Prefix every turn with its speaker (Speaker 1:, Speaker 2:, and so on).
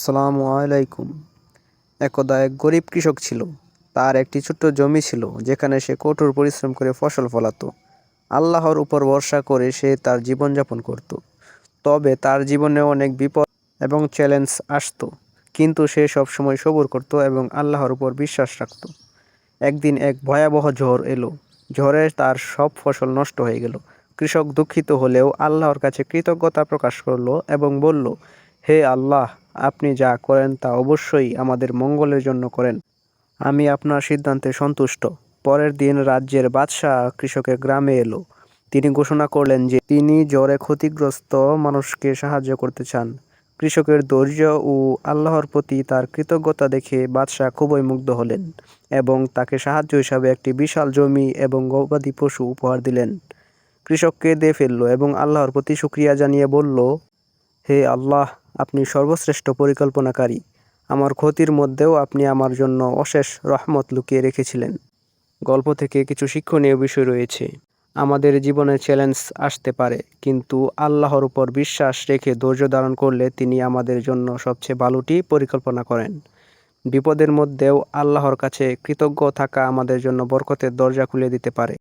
Speaker 1: আসসালামু আলাইকুম। একদা এক গরিব কৃষক ছিল। তার একটি ছোট্ট জমি ছিল যেখানে সে কঠোর পরিশ্রম করে ফসল ফলাতো। আল্লাহর উপর ভরসা করে সে তার জীবনযাপন করত। তবে তার জীবনে অনেক বিপদ এবং চ্যালেঞ্জ আসতো, কিন্তু সে সবসময় সবুর করত এবং আল্লাহর উপর বিশ্বাস রাখত। একদিন এক ভয়াবহ ঝড় এলো। ঝড়ে তার সব ফসল নষ্ট হয়ে গেল। কৃষক দুঃখিত হলেও আল্লাহর কাছে কৃতজ্ঞতা প্রকাশ করলো এবং বলল, হে আল্লাহ, আপনি যা করেন তা অবশ্যই আমাদের মঙ্গলের জন্য করেন। আমি আপনার সিদ্ধান্তে সন্তুষ্ট। পরের দিন রাজ্যের বাদশাহ কৃষকের গ্রামে এলো। তিনি ঘোষণা করলেন যে তিনি ঝড়ে ক্ষতিগ্রস্ত মানুষকে সাহায্য করতে চান। কৃষকের ধৈর্য ও আল্লাহর প্রতি তার কৃতজ্ঞতা দেখে বাদশাহ খুবই মুগ্ধ হলেন এবং তাকে সাহায্য হিসাবে একটি বিশাল জমি এবং গবাদি পশু উপহার দিলেন। কৃষক কেঁদে ফেলল এবং আল্লাহর প্রতি শুকরিয়া জানিয়ে বলল, হে আল্লাহ, আপনি সর্বশ্রেষ্ঠ পরিকল্পনাকারী। আমার ক্ষতির মধ্যেও আপনি আমার জন্য অশেষ রহমত লুকিয়ে রেখেছিলেন। গল্প থেকে কিছু শিক্ষণীয় বিষয় রয়েছে। আমাদের জীবনে চ্যালেঞ্জ আসতে পারে, কিন্তু আল্লাহর উপর বিশ্বাস রেখে ধৈর্য ধারণ করলে তিনি আমাদের জন্য সবচেয়ে ভালোটি পরিকল্পনা করেন। বিপদের মধ্যেও আল্লাহর কাছে কৃতজ্ঞ থাকা আমাদের জন্য বরকতের দরজা খুলে দিতে পারে।